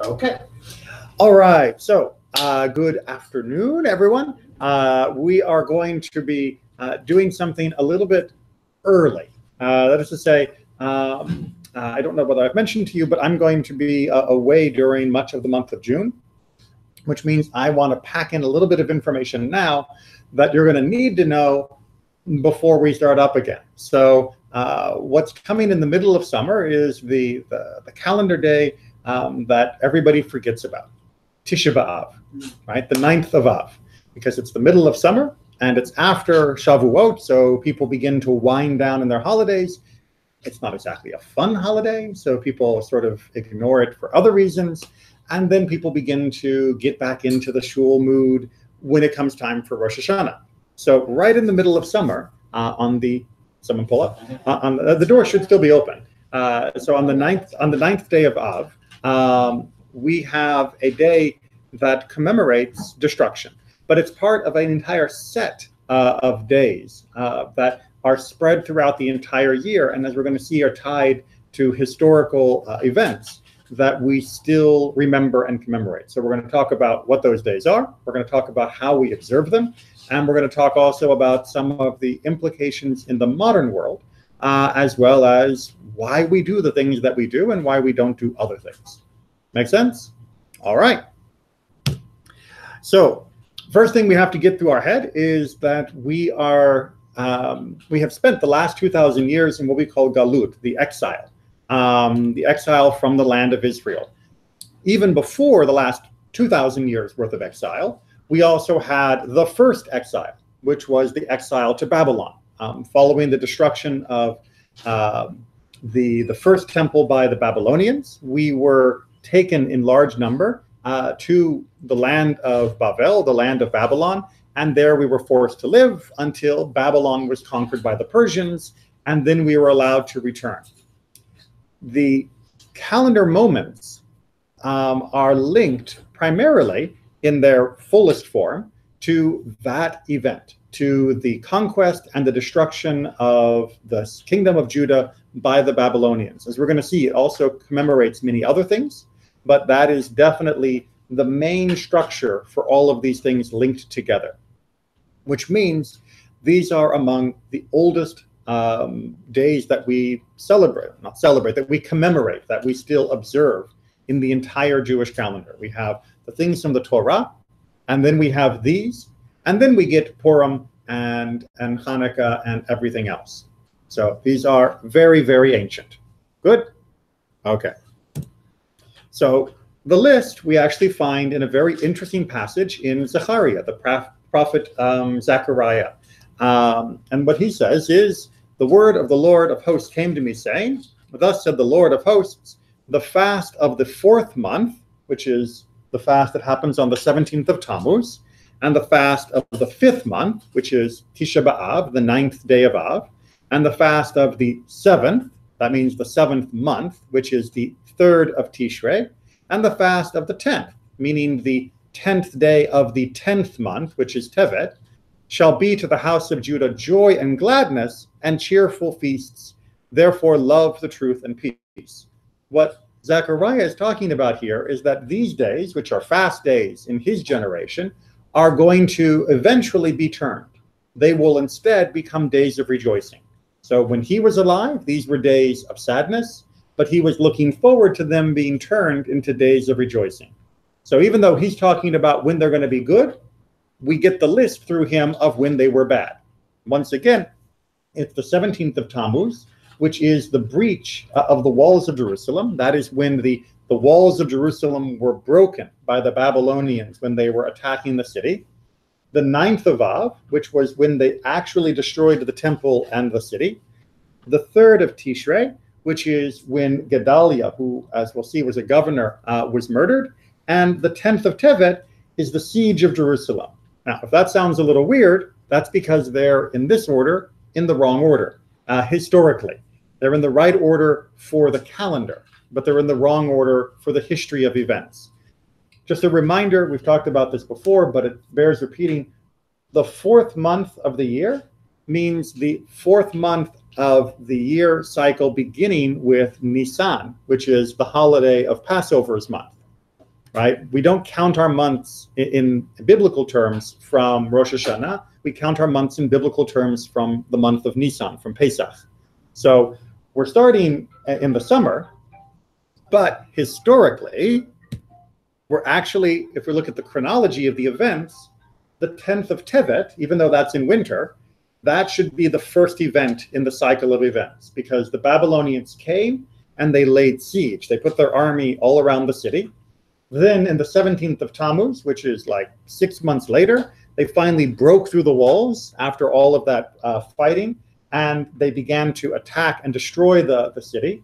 Okay. All right. So, good afternoon, everyone. We are going to be doing something a little bit early. That is to say, I don't know whether I've mentioned to you, but I'm going to be away during much of the month of June, which means I want to pack in a little bit of information now that you're going to need to know before we start up again. So, what's coming in the middle of summer is the calendar day that everybody forgets about, Tisha B'Av, right? The 9th of Av, because it's the middle of summer and it's after Shavuot, so people begin to wind down in their holidays. It's not exactly a fun holiday, so people sort of ignore it for other reasons. And then people begin to get back into the shul mood when it comes time for Rosh Hashanah. So right in the middle of summer, someone pull up, the door should still be open. So on the ninth day of Av, we have a day that commemorates destruction, but it's part of an entire set of days that are spread throughout the entire year, and as we're going to see, are tied to historical events that we still remember and commemorate. So we're going to talk about what those days are. We're going to talk about how we observe them, and we're going to talk also about some of the implications in the modern world, as well as why we do the things that we do and why we don't do other things. Make sense? All right. So first thing we have to get through our head is that we have spent the last 2,000 years in what we call galut, the exile from the land of Israel. Even before the last 2,000 years worth of exile, we also had the first exile, which was the exile to Babylon, following the destruction of the first temple by the Babylonians. We were taken in large number to the land of Babel, the land of Babylon, and there we were forced to live until Babylon was conquered by the Persians, and then we were allowed to return. The calendar moments are linked primarily in their fullest form to that event, to the conquest and the destruction of the kingdom of Judah by the Babylonians. As we're going to see, it also commemorates many other things, but that is definitely the main structure for all of these things linked together, which means these are among the oldest days that we that we commemorate, that we still observe in the entire Jewish calendar. We have the things from the Torah, and then we have these, and then we get Purim and Hanukkah and everything else. So these are very, very ancient. Good? Okay. So the list we actually find in a very interesting passage in Zechariah, the prophet Zechariah. And what he says is, the word of the Lord of hosts came to me saying, thus said the Lord of hosts, the fast of the 4th month, which is the fast that happens on the 17th of Tammuz, and the fast of the 5th month, which is Tisha B'Av, the 9th day of Av, and the fast of the 7th, that means the 7th month, which is the 3rd of Tishrei, and the fast of the 10th, meaning the 10th day of the 10th month, which is Tevet, shall be to the house of Judah joy and gladness and cheerful feasts. Therefore love the truth and peace. What Zechariah is talking about here is that these days, which are fast days in his generation, are going to eventually be turned. They will instead become days of rejoicing. So when he was alive, these were days of sadness, but he was looking forward to them being turned into days of rejoicing. So even though he's talking about when they're going to be good, we get the list through him of when they were bad. Once again, it's the 17th of Tammuz, which is the breach of the walls of Jerusalem. That is when the walls of Jerusalem were broken by the Babylonians when they were attacking the city. The 9th of Av, which was when they actually destroyed the temple and the city. The 3rd of Tishrei, which is when Gedaliah, who, as we'll see, was a governor, was murdered. And the 10th of Tevet is the siege of Jerusalem. Now, if that sounds a little weird, that's because they're in this order, in the wrong order, historically. They're in the right order for the calendar, but they're in the wrong order for the history of events. Just a reminder, we've talked about this before, but it bears repeating. The 4th month of the year means the 4th month of the year cycle beginning with Nisan, which is the holiday of Passover's month. right? We don't count our months in biblical terms from Rosh Hashanah. We count our months in biblical terms from the month of Nisan, from Pesach. So we're starting in the summer, but historically, we're actually, if we look at the chronology of the events, the 10th of Tevet, even though that's in winter, that should be the first event in the cycle of events, because the Babylonians came and they laid siege. They put their army all around the city. Then in the 17th of Tammuz, which is like 6 months later, they finally broke through the walls after all of that fighting, and they began to attack and destroy the city.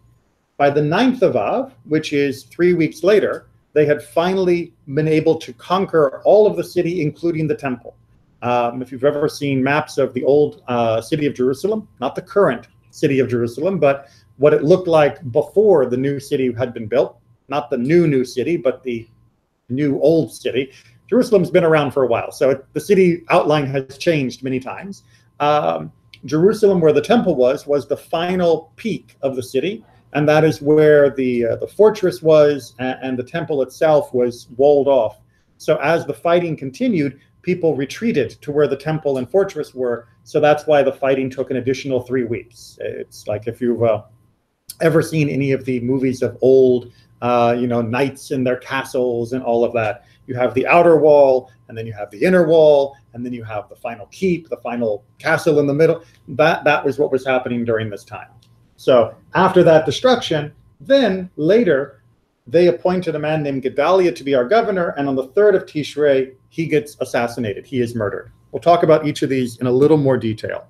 By the 9th of Av, which is 3 weeks later, they had finally been able to conquer all of the city, including the temple. If you've ever seen maps of the old city of Jerusalem, not the current city of Jerusalem, but what it looked like before the new city had been built, not the new city, but the new old city. Jerusalem's been around for a while, so the city outline has changed many times. Jerusalem, where the temple was the final peak of the city, and that is where the fortress was, and the temple itself was walled off. So as the fighting continued, people retreated to where the temple and fortress were, so that's why the fighting took an additional 3 weeks. It's like if you've ever seen any of the movies of old, knights in their castles and all of that. You have the outer wall, and then you have the inner wall, and then you have the final keep, the final castle in the middle. That was what was happening during this time. So after that destruction, then later, they appointed a man named Gedaliah to be our governor, and on the 3rd of Tishrei, he gets assassinated. He is murdered. We'll talk about each of these in a little more detail.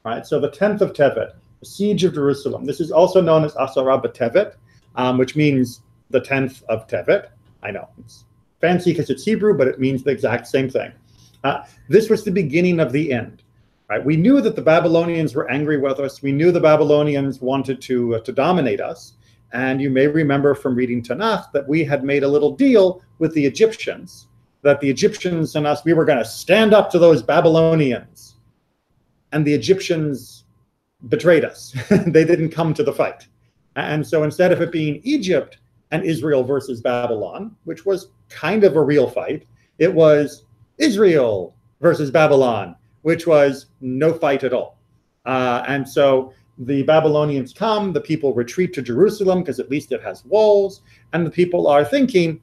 All right, so the 10th of Tevet, the siege of Jerusalem. This is also known as Asara B'Tevet, which means the 10th of Tevet. I know, it's fancy because it's Hebrew, but it means the exact same thing. This was the beginning of the end. Right? We knew that the Babylonians were angry with us. We knew the Babylonians wanted to dominate us. And you may remember from reading Tanakh that we had made a little deal with the Egyptians, that the Egyptians and us, we were going to stand up to those Babylonians. And the Egyptians betrayed us. They didn't come to the fight. And so instead of it being Egypt and Israel versus Babylon, which was kind of a real fight, it was Israel versus Babylon, which was no fight at all. And so the Babylonians come, the people retreat to Jerusalem because at least it has walls, and the people are thinking,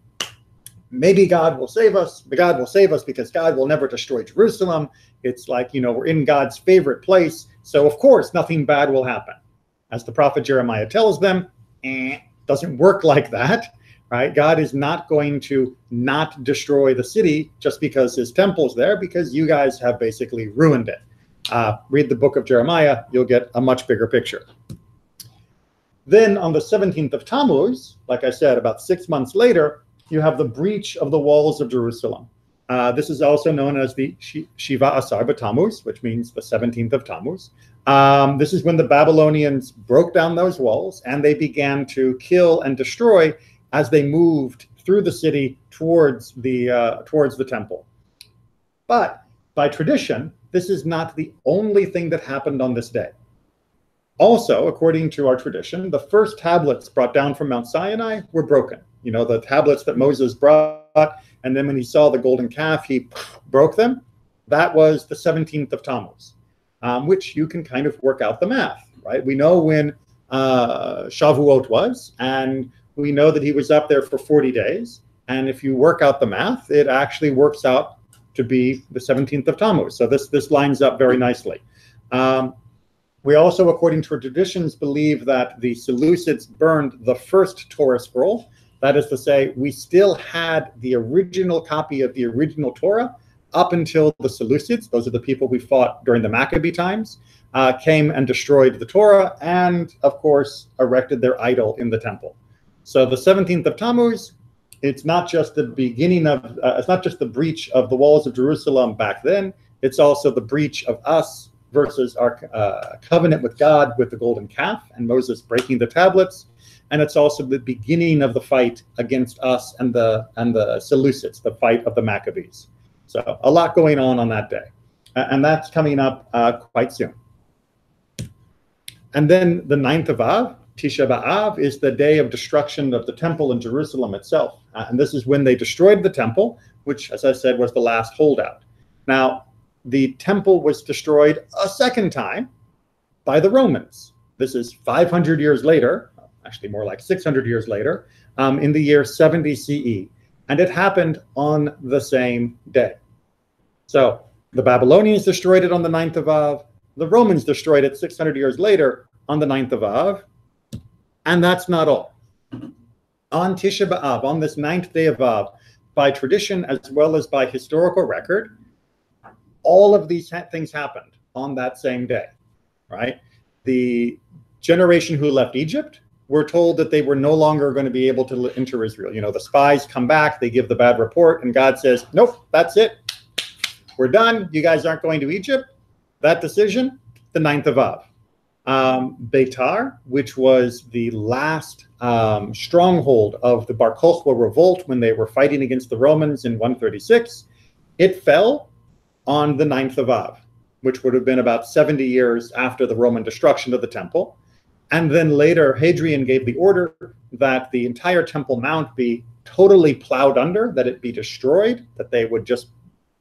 maybe God will save us. God will save us because God will never destroy Jerusalem. It's like, we're in God's favorite place, so of course nothing bad will happen. As the prophet Jeremiah tells them, doesn't work like that, right? God is not going to not destroy the city just because his temple's there, because you guys have basically ruined it. Read the book of Jeremiah, you'll get a much bigger picture. Then on the 17th of Tammuz, like I said, about 6 months later, you have the breach of the walls of Jerusalem. This is also known as the Shiva Asar B'Tammuz, which means the 17th of Tammuz. This is when the Babylonians broke down those walls, and they began to kill and destroy as they moved through the city towards the temple. But by tradition, this is not the only thing that happened on this day. Also, according to our tradition, the first tablets brought down from Mount Sinai were broken. The tablets that Moses brought, and then when he saw the golden calf, he broke them. That was the 17th of Tammuz, which you can kind of work out the math, right? We know when Shavuot was, and we know that he was up there for 40 days. And if you work out the math, it actually works out to be the 17th of Tammuz. So this lines up very nicely. We also, according to our traditions, believe that the Seleucids burned the first Torah scroll. That is to say, we still had the original copy of the original Torah up until the Seleucids, those are the people we fought during the Maccabee times, came and destroyed the Torah and, of course, erected their idol in the temple. So the 17th of Tammuz, it's not just the beginning of, it's not just the breach of the walls of Jerusalem back then, it's also the breach of us versus our covenant with God with the golden calf and Moses breaking the tablets. And it's also the beginning of the fight against us and the Seleucids, the fight of the Maccabees. So a lot going on that day. And that's coming up quite soon. And then the 9th of Av, Tisha B'Av is the day of destruction of the temple in Jerusalem itself. And this is when they destroyed the temple, which, as I said, was the last holdout. Now, the temple was destroyed a second time by the Romans. This is 500 years later, actually more like 600 years later, in the year 70 CE. And it happened on the same day. So the Babylonians destroyed it on the 9th of Av. The Romans destroyed it 600 years later on the 9th of Av. And that's not all. On Tisha B'Av, on this 9th day of Av, by tradition as well as by historical record, all of these things happened on that same day, right? The generation who left Egypt were told that they were no longer going to be able to enter Israel. You know, the spies come back, they give the bad report, and God says, nope, that's it. We're done. You guys aren't going to Egypt. That decision, the 9th of Av. Beitar, which was the last stronghold of the Bar Kokhba revolt when they were fighting against the Romans in 136, it fell on the 9th of Av, which would have been about 70 years after the Roman destruction of the temple. And then later, Hadrian gave the order that the entire Temple Mount be totally plowed under, that it be destroyed, that they would just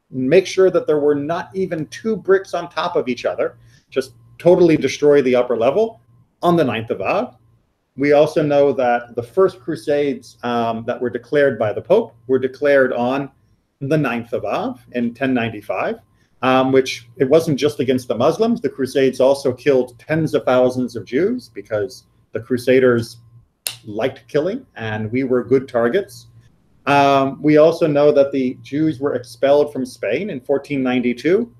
make sure that there were not even 2 bricks on top of each other, just totally destroy the upper level on the 9th of Av. We also know that the first crusades that were declared by the Pope were declared on the 9th of Av in 1095, which it wasn't just against the Muslims. The crusades also killed tens of thousands of Jews because the crusaders liked killing and we were good targets. We also know that the Jews were expelled from Spain in 1492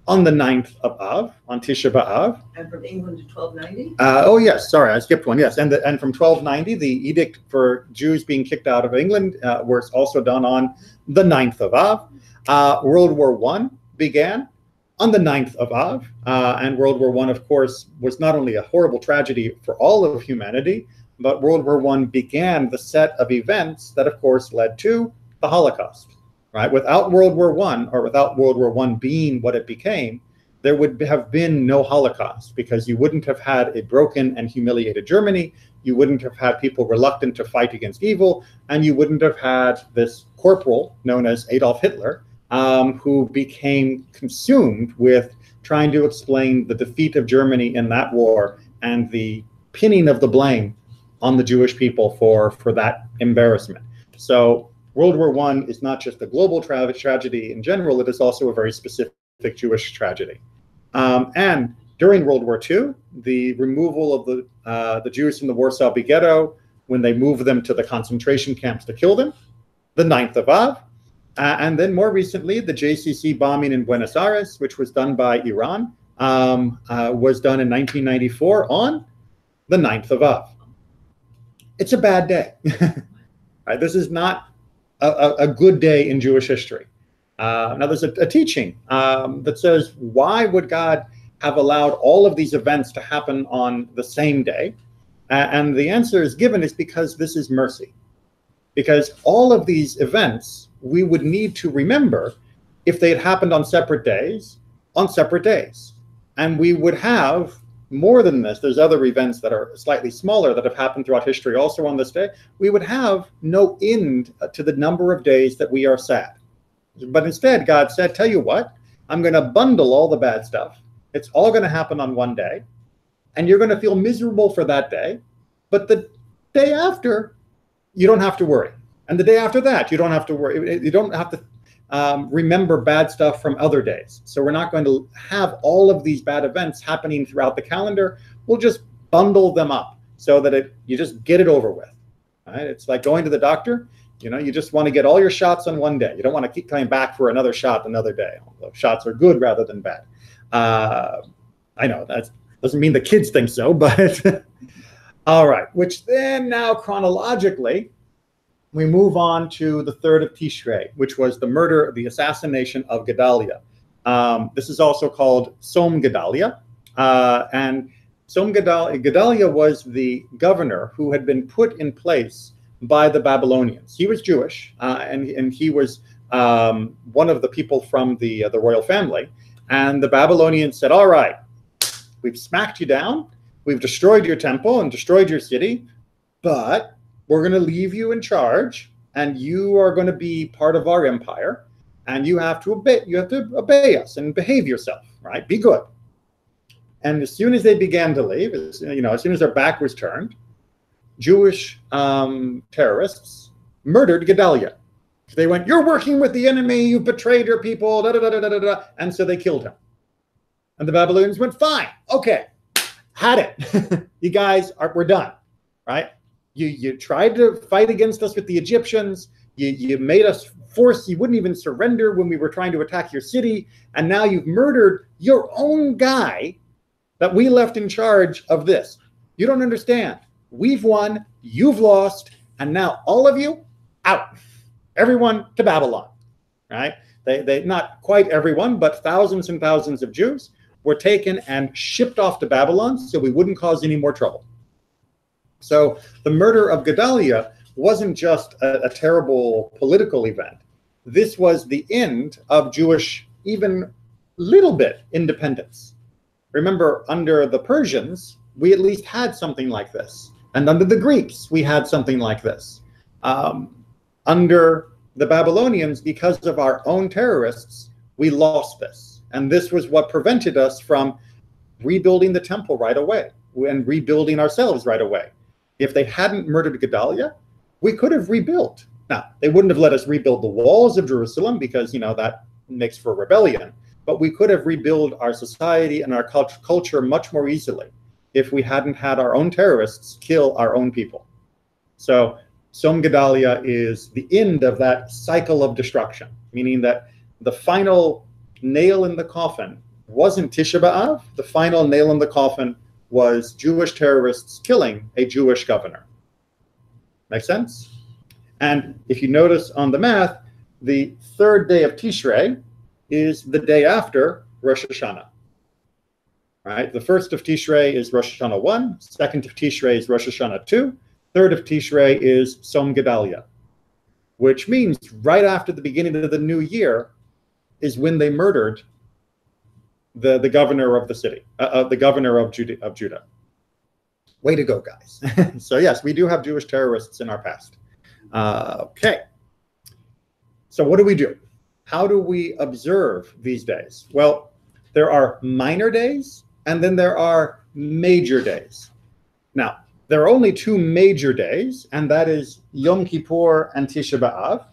on the 9th of Av, on Tisha B'Av. And from England to 1290? Oh, yes. Sorry, I skipped one. Yes. And from 1290, the edict for Jews being kicked out of England was also done on the 9th of Av. World War I began on the 9th of Av. And World War I, of course, was not only a horrible tragedy for all of humanity, but World War I began the set of events that, of course, led to the Holocaust. Right? Without World War I, or without World War I being what it became, there would have been no Holocaust, because you wouldn't have had a broken and humiliated Germany, you wouldn't have had people reluctant to fight against evil, and you wouldn't have had this corporal known as Adolf Hitler, who became consumed with trying to explain the defeat of Germany in that war and the pinning of the blame on the Jewish people for that embarrassment. So World War I is not just a global tragedy in general, it is also a very specific Jewish tragedy. And during World War II, the removal of the Jews from the Warsaw Ghetto, when they moved them to the concentration camps to kill them, the 9th of Av. And then more recently, the JCC bombing in Buenos Aires, which was done by Iran, was done in 1994 on the 9th of Av. It's a bad day. Right? This is not a good day in Jewish history. Now, there's a teaching that says, why would God have allowed all of these events to happen on the same day? And the answer is given is because this is mercy. Because all of these events we would need to remember if they had happened on separate days, And we would have more than this. There's other events that are slightly smaller that have happened throughout history also on this day. We would have no end to the number of days that we are sad. But instead, God said, tell you what, I'm going to bundle all the bad stuff. It's all going to happen on one day. And you're going to feel miserable for that day. But the day after, you don't have to worry. And the day after that, you don't have to worry. You don't have to remember bad stuff from other days. So we're not going to have all of these bad events happening throughout the calendar. We'll just bundle them up so that you just get it over with. Right? It's like going to the doctor. You know, you just want to get all your shots on one day. You don't want to keep coming back for another shot another day. Although shots are good rather than bad. I know that doesn't mean the kids think so, but all right. Which then now chronologically, we move on to the 3rd of Tishrei, which was the murder, the assassination of Gedaliah. This is also called Som Gedaliah. And Som Gedaliah was the governor who had been put in place by the Babylonians. He was Jewish, and he was one of the people from the royal family. And the Babylonians said, all right, we've smacked you down. we've destroyed your temple and destroyed your city, but we're going to leave you in charge, and you are going to be part of our empire, and you have to obey us and behave yourself, right? Be good. And as soon as they began to leave, as soon as their back was turned, Jewish terrorists murdered Gedaliah. They went, "You're working with the enemy, you betrayed your people, da, da, da, da, da, da," and so they killed him. And the Babylonians went, "Fine, okay, had it. You guys we're done, right? You tried to fight against us with the Egyptians. You made us you wouldn't even surrender when we were trying to attack your city, and now you've murdered your own guy that we left in charge of this. You don't understand. We've won, you've lost, and now all of you out. Everyone to Babylon," right? They not quite everyone, but thousands and thousands of Jews were taken and shipped off to Babylon so we wouldn't cause any more trouble. So the murder of Gedaliah wasn't just a terrible political event. This was the end of Jewish, even little bit, independence. Remember, under the Persians, we at least had something like this. And under the Greeks, we had something like this. Under the Babylonians, because of our own terrorists, we lost this. And this was what prevented us from rebuilding the temple right away and rebuilding ourselves right away. If they hadn't murdered Gedaliah, we could have rebuilt. Now, they wouldn't have let us rebuild the walls of Jerusalem because, that makes for rebellion. But we could have rebuilt our society and our culture much more easily if we hadn't had our own terrorists kill our own people. So Som Gedaliah is the end of that cycle of destruction, meaning that the final nail in the coffin wasn't Tisha B'Av. The final nail in the coffin was Jewish terrorists killing a Jewish governor. Make sense? And if you notice on the math, the third day of Tishrei is the day after Rosh Hashanah. Right? The first of Tishrei is Rosh Hashanah 1, second of Tishrei is Rosh Hashanah 2, third of Tishrei is Som Gedaliah, which means right after the beginning of the new year is when they murdered the governor of the city, the governor of Judah. Way to go, guys. So yes, we do have Jewish terrorists in our past. Okay. So what do we do? How do we observe these days? Well, there are minor days and then there are major days. Now, there are only two major days, and that is Yom Kippur and Tisha B'Av.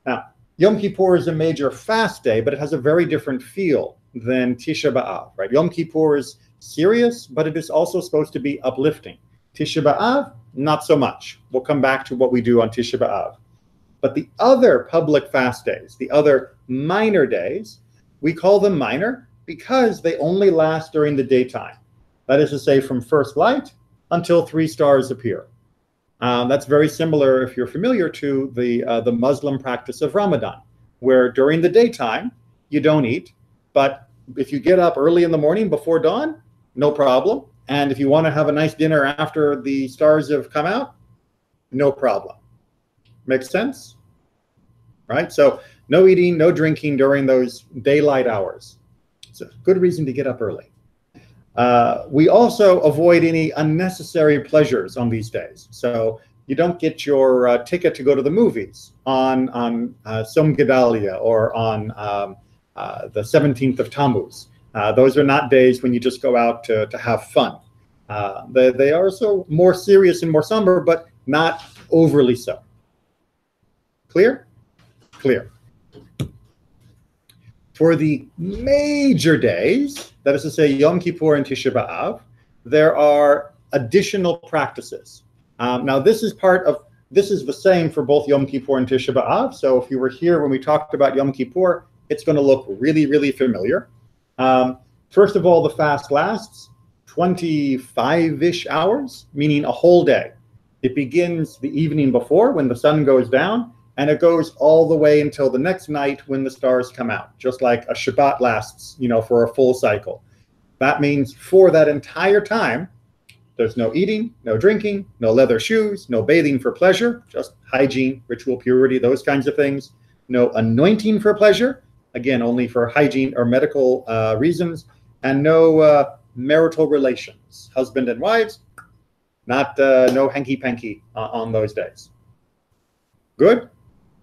Now, Yom Kippur is a major fast day, but it has a very different feel than Tisha B'Av, right? Yom Kippur is serious, but it is also supposed to be uplifting. Tisha B'Av, not so much. We'll come back to what we do on Tisha B'Av. But the other public fast days, the other minor days, we call them minor because they only last during the daytime. That is to say, from first light until 3 stars appear. That's very similar, if you're familiar, to the Muslim practice of Ramadan, where during the daytime, you don't eat. But if you get up early in the morning before dawn, no problem. And if you want to have a nice dinner after the stars have come out, no problem. Makes sense? Right? So no eating, no drinking during those daylight hours. It's a good reason to get up early. We also avoid any unnecessary pleasures on these days. So you don't get your ticket to go to the movies on Som Gedaliah or on the 17th of Tammuz. Those are not days when you just go out to have fun. They are also more serious and more somber, but not overly so. Clear? Clear. For the major days, that is to say Yom Kippur and Tisha B'Av, there are additional practices. Now this is the same for both Yom Kippur and Tisha B'Av. So if you were here when we talked about Yom Kippur, it's going to look really, really familiar. First of all, the fast lasts 25-ish hours, meaning a whole day. It begins the evening before when the sun goes down, and it goes all the way until the next night when the stars come out, just like a Shabbat lasts, for a full cycle. That means for that entire time, there's no eating, no drinking, no leather shoes, no bathing for pleasure, just hygiene, ritual purity, those kinds of things. No anointing for pleasure, again, only for hygiene or medical reasons, and no marital relations. Husband and wives, not no hanky-panky on those days. Good?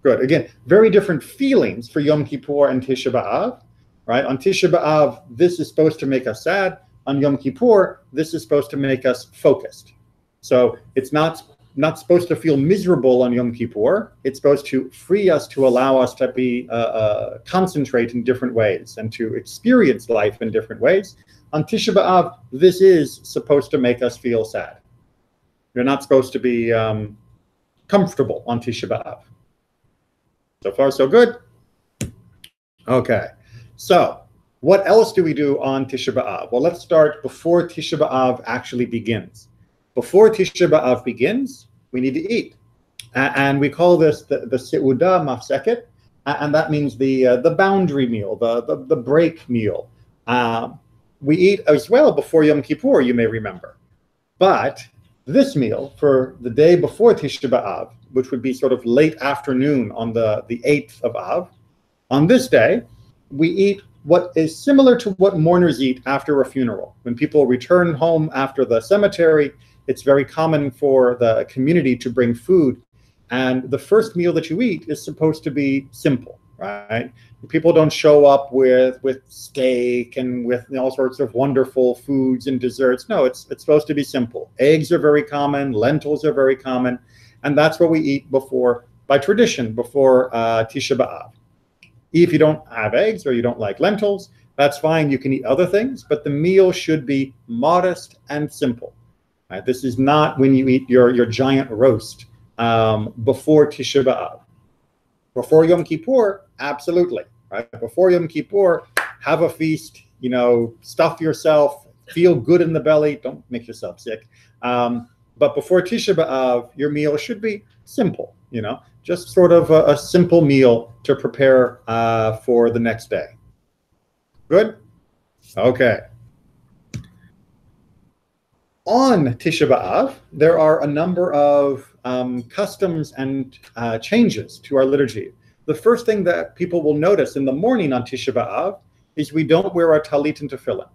Good. Again, very different feelings for Yom Kippur and Tisha B'Av, right? On Tisha B'Av, this is supposed to make us sad. On Yom Kippur, this is supposed to make us focused. So it's not supposed to feel miserable on Yom Kippur. It's supposed to free us, to allow us to be concentrate in different ways and to experience life in different ways. On Tisha B'Av, this is supposed to make us feel sad. You're not supposed to be comfortable on Tisha B'Av. So far, so good? Okay. So what else do we do on Tisha B'Av? Well, let's start before Tisha B'Av actually begins. Before Tisha B'Av begins, we need to eat. And we call this the Seudah Mafseket, and that means the boundary meal, the break meal. We eat as well before Yom Kippur, you may remember. But this meal for the day before Tisha B'Av, which would be sort of late afternoon on the 8th of Av, on this day, we eat what is similar to what mourners eat after a funeral. When people return home after the cemetery, it's very common for the community to bring food. And the first meal that you eat is supposed to be simple, right? People don't show up with steak and with all sorts of wonderful foods and desserts. No, it's supposed to be simple. Eggs are very common, lentils are very common, and that's what we eat before, by tradition, before Tisha B'Av. If you don't have eggs or you don't like lentils, that's fine. You can eat other things, but the meal should be modest and simple. Right? This is not when you eat your giant roast before Tisha B'Av. Before Yom Kippur, absolutely. Right? Before Yom Kippur, have a feast, stuff yourself, feel good in the belly, don't make yourself sick. But before Tisha B'Av, your meal should be simple, just sort of a simple meal to prepare for the next day. Good? Okay. On Tisha B'Av, there are a number of customs and changes to our liturgy. The first thing that people will notice in the morning on Tisha B'Av is we don't wear our talit and tefillin.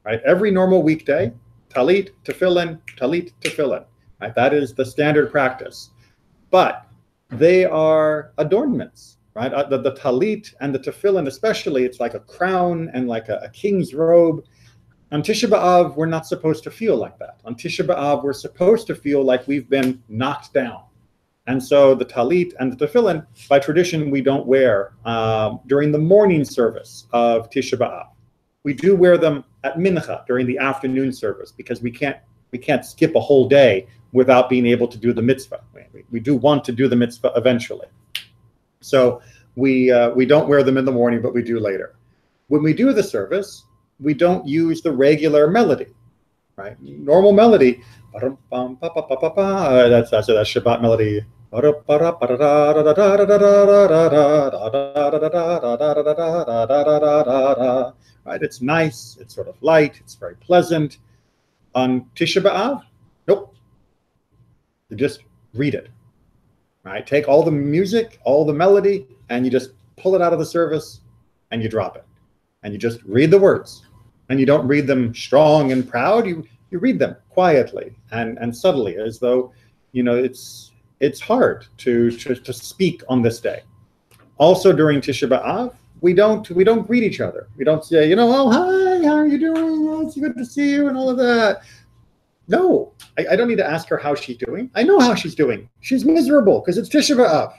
Right? Every normal weekday, talit, tefillin, talit, tefillin. Right? That is the standard practice. But they are adornments, right? The talit and the tefillin especially, it's like a crown and like a king's robe. On Tisha B'Av, we're not supposed to feel like that. On Tisha B'Av, we're supposed to feel like we've been knocked down. And so the talit and the tefillin, by tradition, we don't wear during the morning service of Tisha B'Av. We do wear them at mincha during the afternoon service because we can't skip a whole day without being able to do the mitzvah. We do want to do the mitzvah eventually. So we don't wear them in the morning, but we do later. When we do the service, we don't use the regular melody, right? Normal melody, that's a Shabbat melody. Right? It's nice, it's sort of light, it's very pleasant. On Tisha B'Av, nope. You just read it, right? Take all the music, all the melody, and you just pull it out of the service and you drop it. And you just read the words. And you don't read them strong and proud. You read them quietly and subtly, as though, it's hard to speak on this day. Also during Tisha B'Av, we don't greet each other. We don't say, oh, hi, how are you doing? Oh, it's good to see you and all of that. No, I don't need to ask her how she's doing. I know how she's doing. She's miserable because it's Tisha B'Av.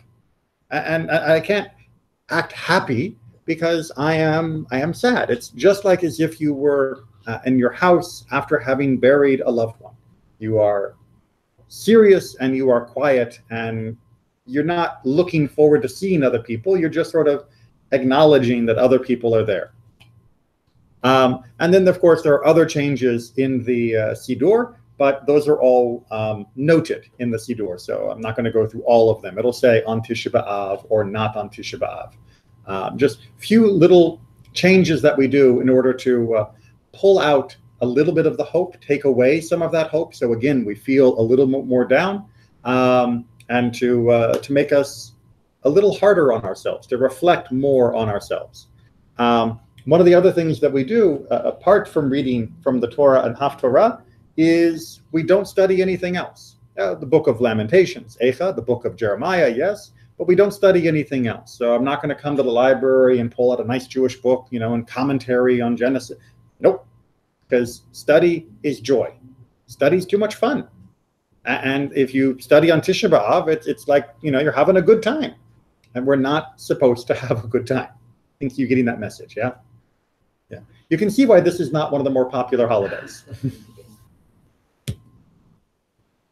And I can't act happy because I am sad. It's just like as if you were in your house after having buried a loved one. You are serious and you are quiet and you're not looking forward to seeing other people. You're just sort of acknowledging that other people are there. And then, of course, there are other changes in the Siddur, but those are all noted in the Siddur. So I'm not going to go through all of them. It'll say on Tisha B'Av or not on Tisha B'Av. Just few little changes that we do in order to pull out a little bit of the hope, take away some of that hope. So again, we feel a little more down, and to make us a little harder on ourselves, to reflect more on ourselves. One of the other things that we do, apart from reading from the Torah and Haftorah, is we don't study anything else. The book of Lamentations, Eicha, the book of Jeremiah, yes, but we don't study anything else. So I'm not going to come to the library and pull out a nice Jewish book, and commentary on Genesis. Nope, because study is joy. Study is too much fun. And if you study on Tisha B'Av, it's like, you're having a good time. And we're not supposed to have a good time. I think you're getting that message, yeah? Yeah. You can see why this is not one of the more popular holidays.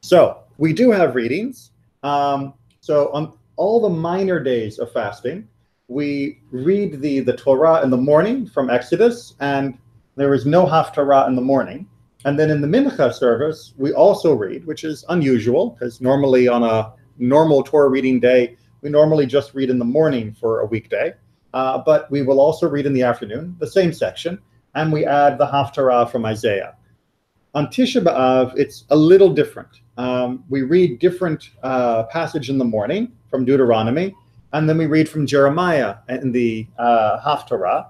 So we do have readings. So on all the minor days of fasting, we read the Torah in the morning from Exodus, and there is no Haftarah in the morning. And then in the Mincha service, we also read, which is unusual, because normally on a normal Torah reading day, we normally just read in the morning for a weekday. But we will also read in the afternoon, the same section, and we add the Haftarah from Isaiah. On Tisha B'Av, it's a little different. We read different passage in the morning from Deuteronomy, and then we read from Jeremiah in the Haftarah.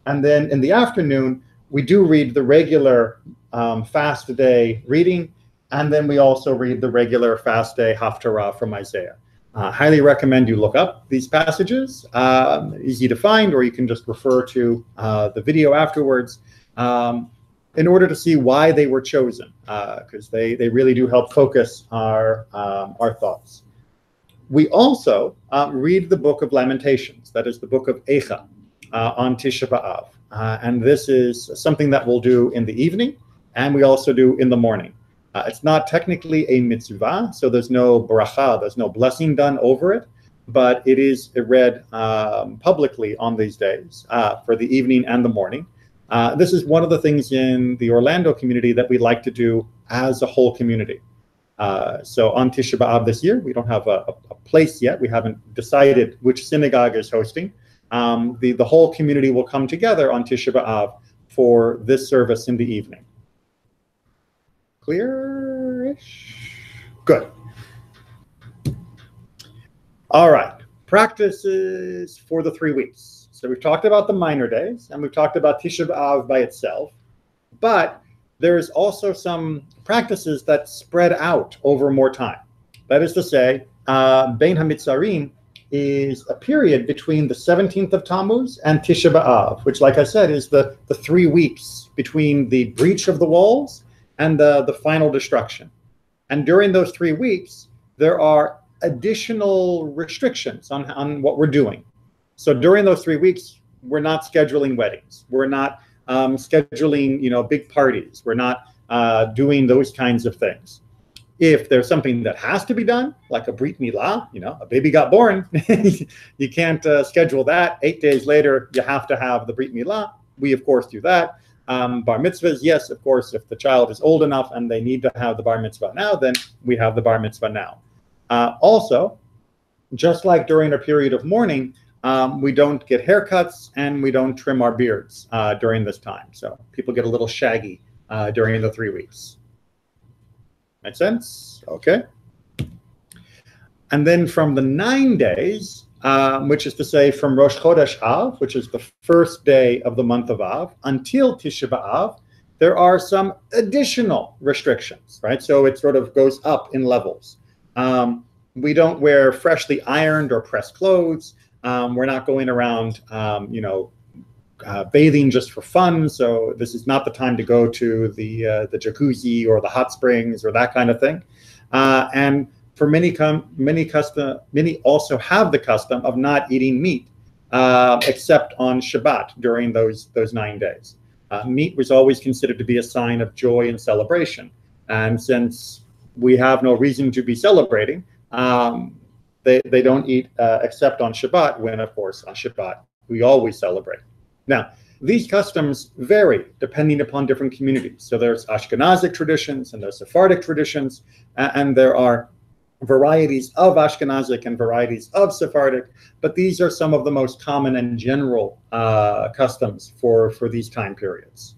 And then in the afternoon, we do read the regular fast day reading, and then we also read the regular fast day Haftarah from Isaiah. Highly recommend you look up these passages. Easy to find, or you can just refer to the video afterwards in order to see why they were chosen, because they really do help focus our thoughts. We also read the book of Lamentations, that is the book of Eicha, on Tisha B'Av. And this is something that we'll do in the evening, and we also do in the morning. It's not technically a mitzvah, so there's no bracha, there's no blessing done over it, but it is read publicly on these days for the evening and the morning. This is one of the things in the Orlando community that we like to do as a whole community. So on Tisha B'Av this year, we don't have a place yet. We haven't decided which synagogue is hosting. The whole community will come together on Tisha B'Av for this service in the evening. Clear-ish? Good. All right. Practices for the 3 weeks. So we've talked about the minor days, and we've talked about Tisha B'Av by itself. But there's also some practices that spread out over more time. That is to say, Bein HaMitzarim is a period between the 17th of Tammuz and Tisha B'Av, which, like I said, is the 3 weeks between the breach of the walls and the final destruction. And during those 3 weeks, there are additional restrictions on what we're doing. So during those 3 weeks, we're not scheduling weddings. We're not scheduling, big parties. We're not doing those kinds of things. If there's something that has to be done, like a Brit Milah, a baby got born, you can't schedule that. 8 days later, you have to have the Brit Milah. We, of course, do that. Bar mitzvahs, yes, of course, if the child is old enough and they need to have the bar mitzvah now, then we have the bar mitzvah now. Also, just like during a period of mourning, we don't get haircuts and we don't trim our beards during this time. So people get a little shaggy during the 3 weeks. Make sense? Okay. And then from the 9 days, which is to say from Rosh Chodesh Av, which is the first day of the month of Av, until Tisha B'Av, there are some additional restrictions, right? So it sort of goes up in levels. We don't wear freshly ironed or pressed clothes. We're not going around, bathing just for fun. So this is not the time to go to the jacuzzi or the hot springs or that kind of thing. And for many also have the custom of not eating meat, except on Shabbat during those 9 days. Meat was always considered to be a sign of joy and celebration. And since we have no reason to be celebrating, they don't eat except on Shabbat, when, of course, on Shabbat, we always celebrate. Now, these customs vary depending upon different communities. So there's Ashkenazic traditions and there's Sephardic traditions, and there are varieties of Ashkenazic and varieties of Sephardic, but these are some of the most common and general customs for these time periods.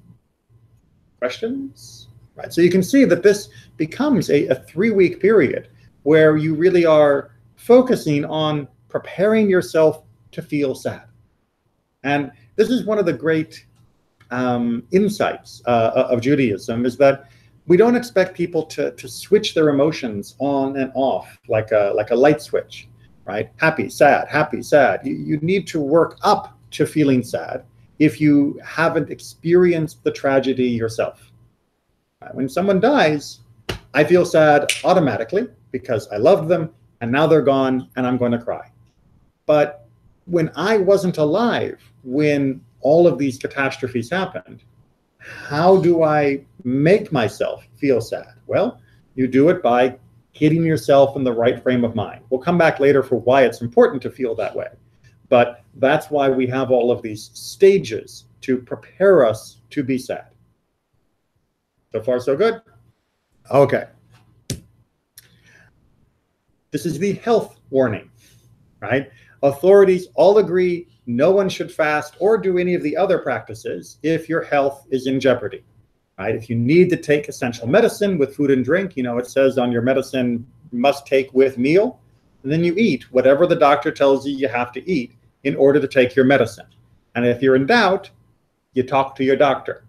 Questions? Right, so you can see that this becomes a 3-week period where you really are focusing on preparing yourself to feel sad. And This is one of the great insights of Judaism, is that we don't expect people to switch their emotions on and off like a light switch, right? Happy, sad, happy, sad. You need to work up to feeling sad if you haven't experienced the tragedy yourself. When someone dies, I feel sad automatically because I loved them and now they're gone and I'm going to cry. But when I wasn't alive, when all of these catastrophes happened, how do I make myself feel sad? Well, you do it by getting yourself in the right frame of mind. We'll come back later for why it's important to feel that way. But that's why we have all of these stages to prepare us to be sad. So far, so good? Okay. This is the health warning, right? Authorities all agree no one should fast or do any of the other practices if your health is in jeopardy, right? If you need to take essential medicine with food and drink, it says on your medicine, must take with meal, and then you eat whatever the doctor tells you have to eat in order to take your medicine. And if you're in doubt, you talk to your doctor,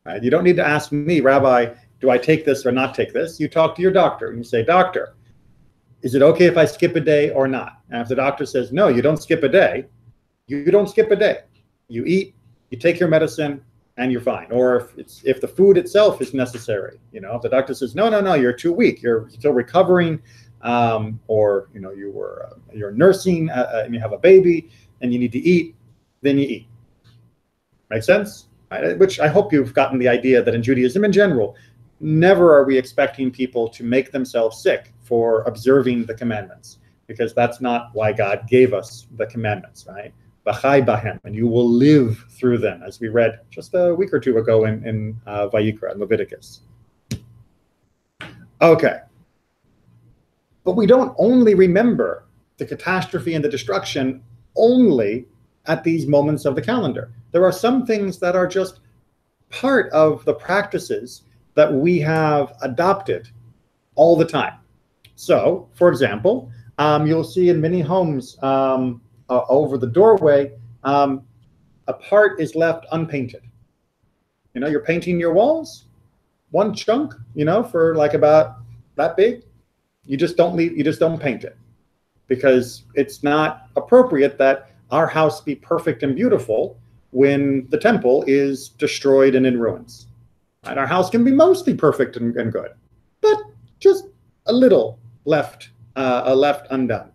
right? You don't need to ask me, Rabbi, do I take this or not take this? You talk to your doctor and you say, doctor, is it okay if I skip a day or not? And if the doctor says, no, you don't skip a day, you don't skip a day. You eat, you take your medicine, and you're fine. Or if the food itself is necessary, if the doctor says, no, you're too weak, you're still recovering, or you're nursing and you have a baby and you need to eat, then you eat. Make sense? Right? Which I hope you've gotten the idea that in Judaism in general, never are we expecting people to make themselves sick for observing the commandments, because that's not why God gave us the commandments, right? B'chai bahem, and you will live through them, as we read just a week or two ago in Vayikra, in Leviticus. Okay. But we don't only remember the catastrophe and the destruction only at these moments of the calendar. There are some things that are just part of the practices that we have adopted all the time. So, for example, you'll see in many homes over the doorway, a part is left unpainted. You're painting your walls, one chunk, for like about that big. You just don't paint it, because it's not appropriate that our house be perfect and beautiful when the temple is destroyed and in ruins. And our house can be mostly perfect and good, but just a little left undone.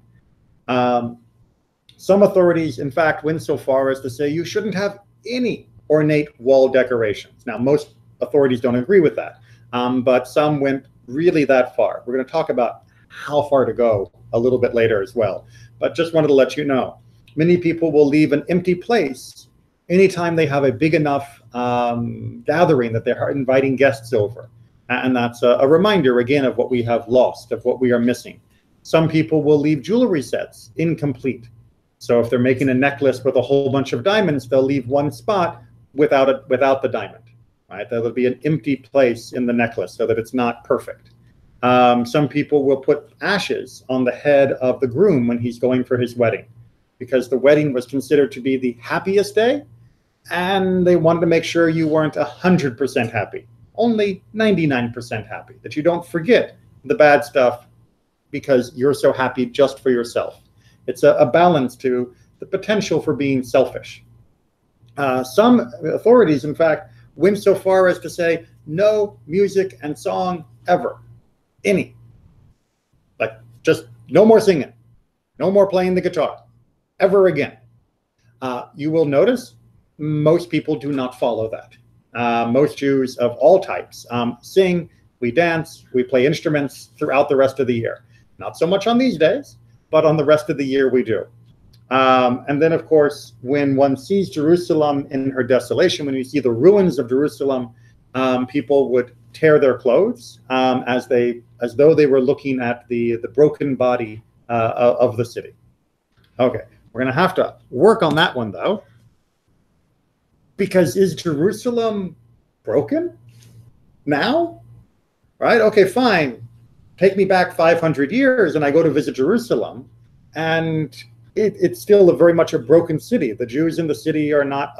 Some authorities, in fact, went so far as to say you shouldn't have any ornate wall decorations. Now, most authorities don't agree with that, but some went really that far. We're going to talk about how far to go a little bit later as well. But just wanted to let you know, many people will leave an empty place anytime they have a big enough gathering that they're inviting guests over. And that's a reminder, again, of what we have lost, of what we are missing. Some people will leave jewelry sets incomplete. So if they're making a necklace with a whole bunch of diamonds, they'll leave one spot without the diamond, right? There will be an empty place in the necklace so that it's not perfect. Some people will put ashes on the head of the groom when he's going for his wedding, because the wedding was considered to be the happiest day, and they wanted to make sure you weren't 100% happy, only 99% happy, that you don't forget the bad stuff because you're so happy just for yourself. It's a balance to the potential for being selfish. Some authorities, in fact, went so far as to say no music and song ever, any. Like, just no more singing, no more playing the guitar, ever again. You will notice most people do not follow that. Most Jews of all types sing, we dance, we play instruments throughout the rest of the year. Not so much on these days, but on the rest of the year we do. And then, of course, when one sees Jerusalem in her desolation, when you see the ruins of Jerusalem, people would tear their clothes as though they were looking at the broken body of the city. Okay, we're going to have to work on that one, though, because is Jerusalem broken now? Right? Okay, fine. Take me back 500 years and I go to visit Jerusalem, and it's still very much a broken city. The Jews in the city are not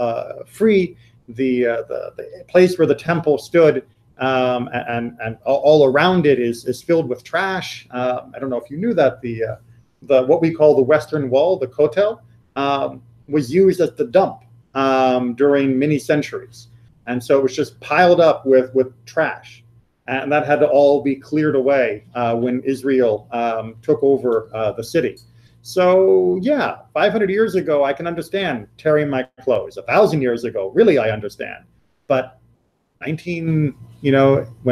free. The place where the temple stood and all around it is filled with trash. I don't know if you knew that the what we call the Western Wall, the Kotel, was used as the dump during many centuries, and so it was just piled up with trash, and that had to all be cleared away when Israel took over the city. So yeah, 500 years ago, I can understand tearing my clothes. 1,000 years ago, really, I understand. But when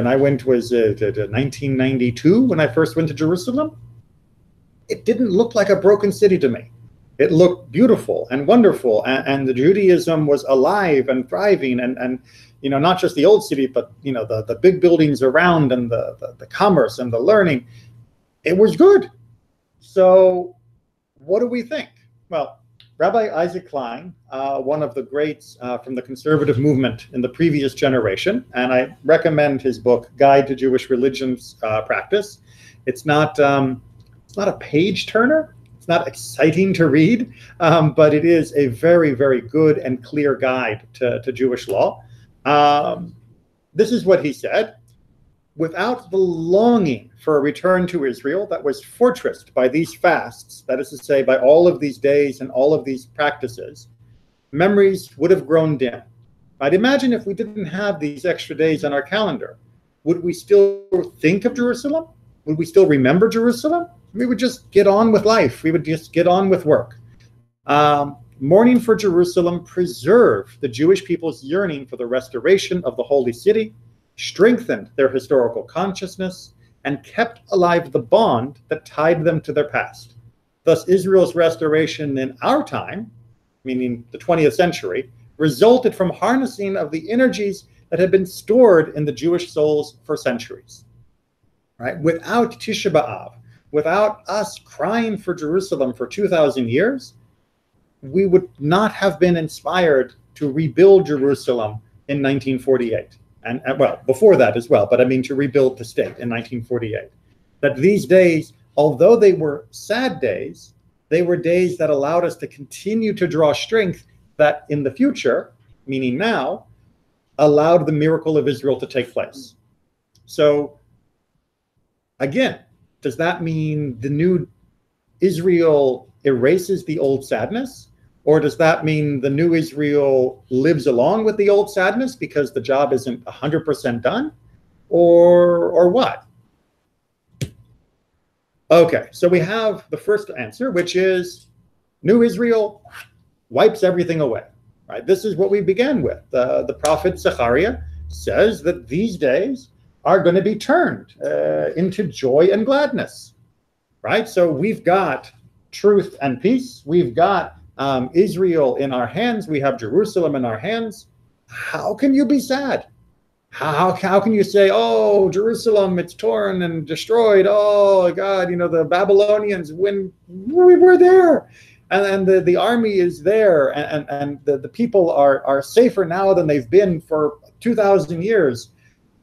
I went was 1992 when I first went to Jerusalem, it didn't look like a broken city to me. It looked beautiful and wonderful, and the Judaism was alive and thriving, and not just the old city, but the big buildings around, and the commerce and the learning. It was good. So what do we think? Well, Rabbi Isaac Klein, one of the greats from the conservative movement in the previous generation, and I recommend his book, Guide to Jewish Religion's Practice. It's not a page turner. It's not exciting to read, but it is a very, very good and clear guide to Jewish law. This is what he said. Without the longing for a return to Israel that was fortressed by these fasts, that is to say, by all of these days and all of these practices, memories would have grown dim. I'd imagine if we didn't have these extra days on our calendar, would we still think of Jerusalem? Would we still remember Jerusalem? We would just get on with life. We would just get on with work. Mourning for Jerusalem preserved the Jewish people's yearning for the restoration of the holy city, strengthened their historical consciousness, and kept alive the bond that tied them to their past. Thus, Israel's restoration in our time, meaning the 20th century, resulted from harnessing of the energies that had been stored in the Jewish souls for centuries. Right? Without Tisha B'Av, without us crying for Jerusalem for 2,000 years, we would not have been inspired to rebuild Jerusalem in 1948. And well, before that as well, but I mean to rebuild the state in 1948. That these days, although they were sad days, they were days that allowed us to continue to draw strength that in the future, meaning now, allowed the miracle of Israel to take place. So again, does that mean the new Israel erases the old sadness? Or does that mean the new Israel lives along with the old sadness because the job isn't 100% done? Or what? Okay, so we have the first answer, which is new Israel wipes everything away. Right? This is what we began with. The prophet Zechariah says that these days are going to be turned into joy and gladness. Right? So we've got truth and peace. We've got Israel in our hands. We have Jerusalem in our hands. How can you be sad? How can you say, oh, Jerusalem, it's torn and destroyed. Oh, God, the Babylonians, when we were there. And the army is there. And the people are safer now than they've been for 2,000 years.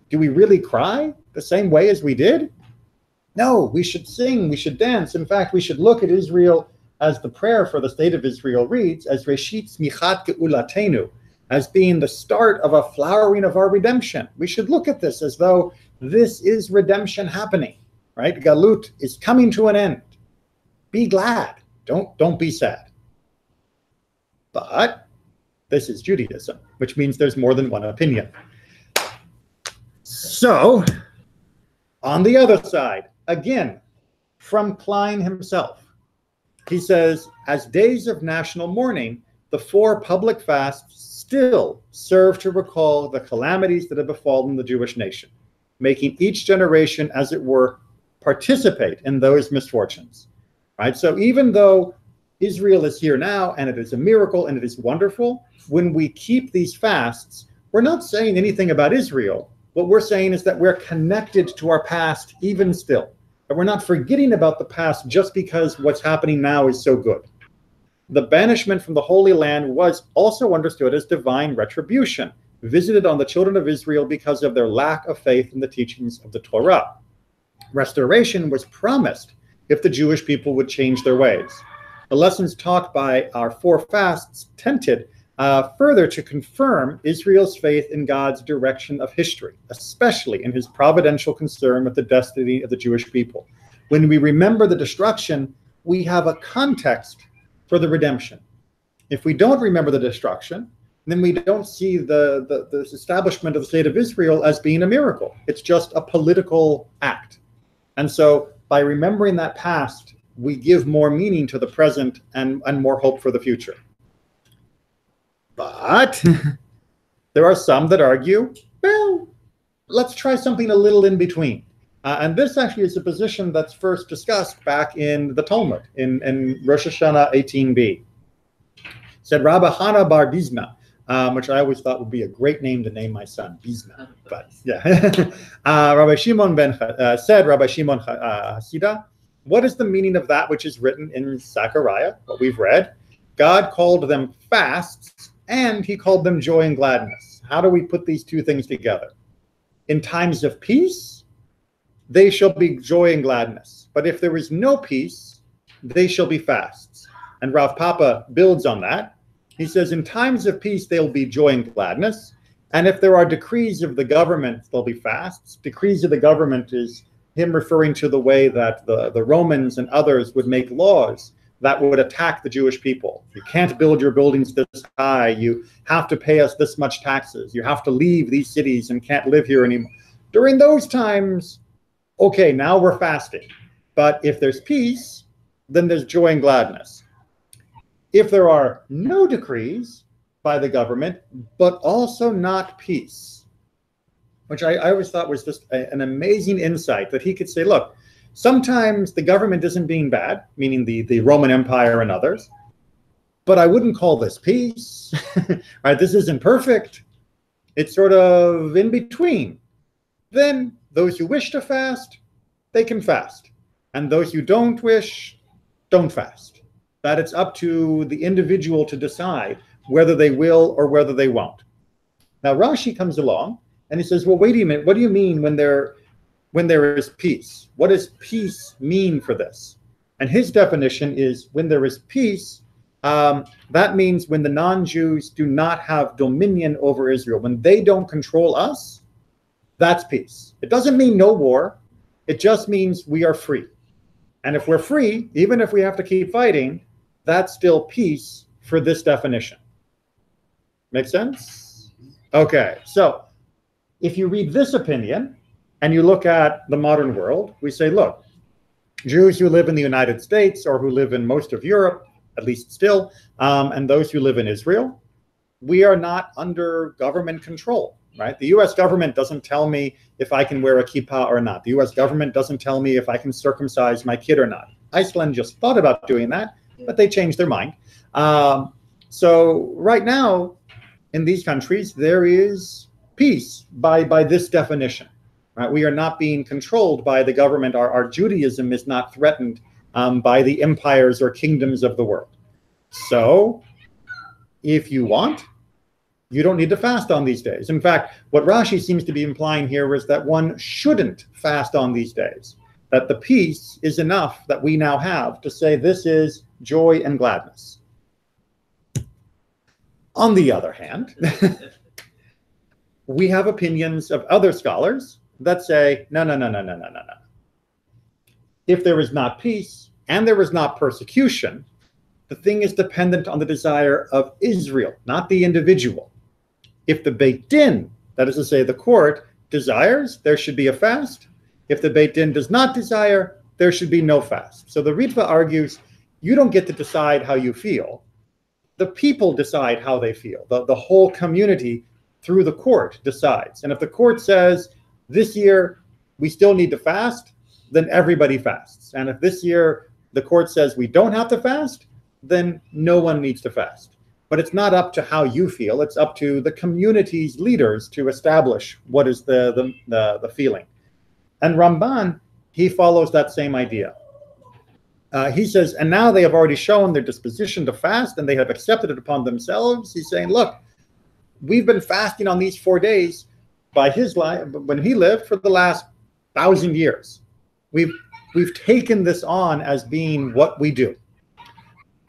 Do we really cry the same way as we did? No, we should sing. We should dance. In fact, we should look at Israel as the prayer for the state of Israel reads, as Reshit Smichat Geulatenu, as being the start of a flowering of our redemption. We should look at this as though this is redemption happening, right? Galut is coming to an end. Be glad. Don't be sad. But this is Judaism, which means there's more than one opinion. So, on the other side, again, from Klein himself, he says, as days of national mourning, the 4 public fasts still serve to recall the calamities that have befallen the Jewish nation, making each generation, as it were, participate in those misfortunes. Right? So even though Israel is here now, and it is a miracle, and it is wonderful, when we keep these fasts, we're not saying anything about Israel. What we're saying is that we're connected to our past even still. And we're not forgetting about the past just because what's happening now is so good. The banishment from the Holy Land was also understood as divine retribution, visited on the children of Israel because of their lack of faith in the teachings of the Torah. Restoration was promised if the Jewish people would change their ways. The lessons taught by our 4 fasts tended further to confirm Israel's faith in God's direction of history, especially in his providential concern with the destiny of the Jewish people. When we remember the destruction, we have a context for the redemption. If we don't remember the destruction, then we don't see the establishment of the state of Israel as being a miracle. It's just a political act. And so by remembering that past, we give more meaning to the present and more hope for the future. But there are some that argue, well, let's try something a little in between. And this actually is a position that's first discussed back in the Talmud, in Rosh Hashanah 18b. Said Rabbi Hana bar Bizna, which I always thought would be a great name to name my son, Bizna. But yeah, Rabbi Shimon Hasida, what is the meaning of that which is written in Zechariah, what we've read? God called them fasts, and he called them joy and gladness. How do we put these two things together? In times of peace, they shall be joy and gladness. But if there is no peace, they shall be fasts. And Rav Papa builds on that. He says, in times of peace, they'll be joy and gladness. And if there are decrees of the government, they'll be fasts. Decrees of the government is him referring to the way that the Romans and others would make laws that would attack the Jewish people. You can't build your buildings this high. You have to pay us this much taxes. You have to leave these cities and can't live here anymore. During those times, okay, now we're fasting. But if there's peace, then there's joy and gladness. If there are no decrees by the government, but also not peace, which I always thought was just an amazing insight, that he could say, look, sometimes the government isn't being bad, meaning the Roman Empire and others, but I wouldn't call this peace. Right? This isn't perfect. It's sort of in between. Then those who wish to fast, they can fast. And those who don't wish, don't fast. That it's up to the individual to decide whether they will or whether they won't. Now Rashi comes along and he says, well, wait a minute, what do you mean when there is peace? What does peace mean for this? And his definition is, when there is peace, that means when the non-Jews do not have dominion over Israel, when they don't control us, that's peace. It doesn't mean no war. It just means we are free. And if we're free, even if we have to keep fighting, that's still peace for this definition. Make sense? Okay, so if you read this opinion and you look at the modern world, we say, look, Jews who live in the United States or who live in most of Europe, at least still, and those who live in Israel, we are not under government control, right? The US government doesn't tell me if I can wear a kippah or not. The US government doesn't tell me if I can circumcise my kid or not. Iceland just thought about doing that, but they changed their mind. So right now, in these countries, there is peace by this definition. Right? We are not being controlled by the government. Our Judaism is not threatened by the empires or kingdoms of the world. So if you want, you don't need to fast on these days. In fact, what Rashi seems to be implying here is that one shouldn't fast on these days, that the peace is enough that we now have to say this is joy and gladness. On the other hand, we have opinions of other scholars that say, no. If there is not peace and there is not persecution, the thing is dependent on the desire of Israel, not the individual. If the Beit Din, that is to say the court, desires, there should be a fast. If the Beit Din does not desire, there should be no fast. So the Ritva argues, you don't get to decide how you feel. The people decide how they feel. The whole community through the court decides. And if the court says, this year we still need to fast, then everybody fasts. And if this year the court says we don't have to fast, then no one needs to fast. But it's not up to how you feel. It's up to the community's leaders to establish what is the feeling. And Ramban, he follows that same idea. He says, and now they have already shown their disposition to fast and they have accepted it upon themselves. He's saying, look, we've been fasting on these 4 days by his life, when he lived, for the last 1,000 years. We've taken this on as being what we do.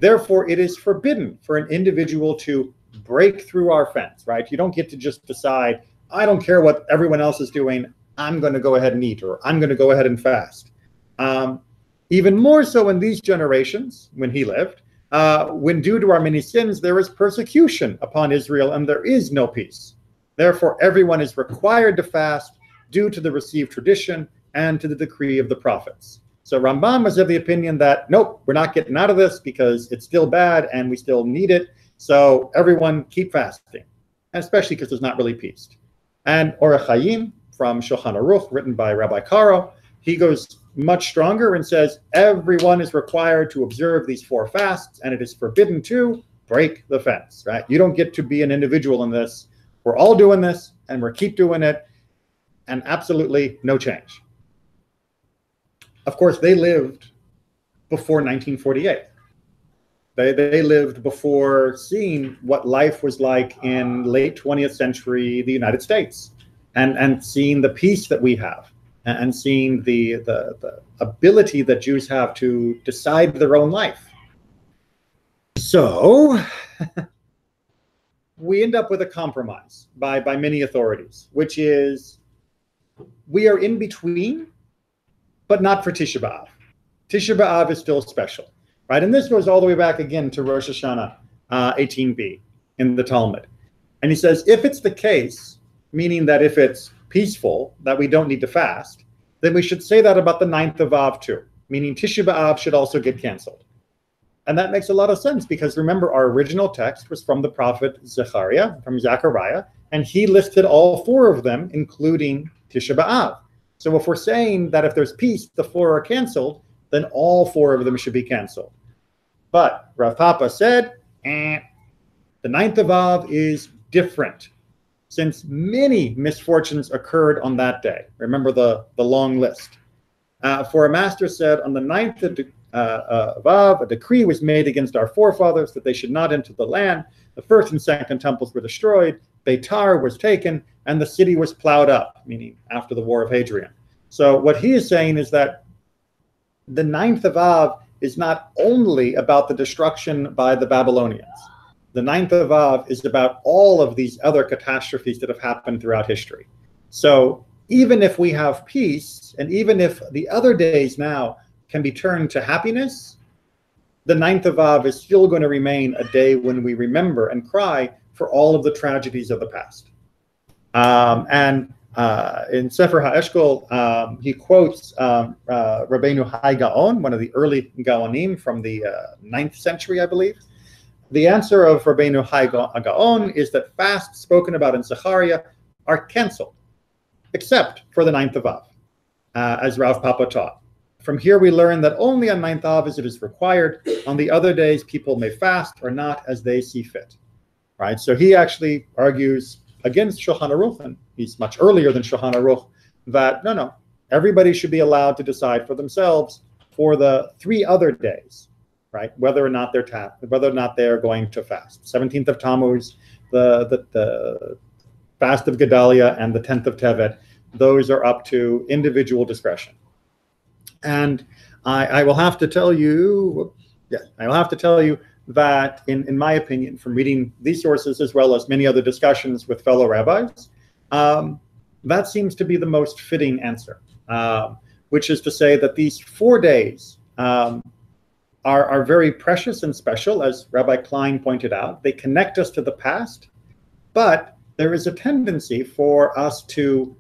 Therefore, it is forbidden for an individual to break through our fence, right? You don't get to just decide, I don't care what everyone else is doing, I'm going to go ahead and eat, or I'm going to go ahead and fast. Even more so in these generations, when he lived, when due to our many sins, there is persecution upon Israel and there is no peace. Therefore, everyone is required to fast due to the received tradition and to the decree of the prophets. So Rambam was of the opinion that, nope, we're not getting out of this because it's still bad and we still need it. So everyone keep fasting, and especially because there's not really peace. And Orach Chaim from Shulchan Aruch, written by Rabbi Karo, he goes much stronger and says everyone is required to observe these 4 fasts, and it is forbidden to break the fence, right? You don't get to be an individual in this. We're all doing this, and we'll keep doing it, and absolutely no change. Of course, they lived before 1948. They lived before seeing what life was like in late 20th century, the United States, and seeing the peace that we have, and seeing the ability that Jews have to decide their own life. So we end up with a compromise by many authorities, which is we are in between, but not for Tisha B'Av. Tisha B'Av is still special, right? And this goes all the way back again to Rosh Hashanah 18b in the Talmud. And he says, if it's the case, meaning that if it's peaceful, that we don't need to fast, then we should say that about the 9th of Av too, meaning Tisha B'Av should also get canceled. And that makes a lot of sense because remember, our original text was from the prophet Zechariah, from Zechariah, and he listed all 4 of them, including Tisha B'Av. So if we're saying that if there's peace, the 4 are canceled, then all 4 of them should be canceled. But Rav Papa said, the 9th of Av is different, since many misfortunes occurred on that day. Remember the long list. For a master said, on the 9th of Av, a decree was made against our forefathers that they should not enter the land. The 1st and 2nd temples were destroyed. Beitar was taken, and the city was plowed up, meaning after the War of Hadrian. So what he is saying is that the 9th of Av is not only about the destruction by the Babylonians. The 9th of Av is about all of these other catastrophes that have happened throughout history. So even if we have peace, and even if the other days now can be turned to happiness, the 9th of Av is still going to remain a day when we remember and cry for all of the tragedies of the past. In Sefer HaEshkol, he quotes Rabbeinu Hai Gaon, one of the early Gaonim from the 9th century, I believe. The answer of Rabbeinu Hai Gaon is that fasts spoken about in Zechariah are canceled, except for the 9th of Av, as Rav Papa taught. From here we learn that only on 9th Av is it is required. On the other days, people may fast or not as they see fit. Right? So he actually argues against Shulchan Aruch, and he's much earlier than Shulchan Aruch, that no, everybody should be allowed to decide for themselves for the 3 other days, right? Whether or not they're going to fast. 17th of Tammuz, the fast of Gedalia, and the 10th of Tevet. Those are up to individual discretion. And I will have to tell you, that in my opinion, from reading these sources as well as many other discussions with fellow rabbis, that seems to be the most fitting answer, which is to say that these 4 days are very precious and special, as Rabbi Klein pointed out. They connect us to the past, but there is a tendency for us to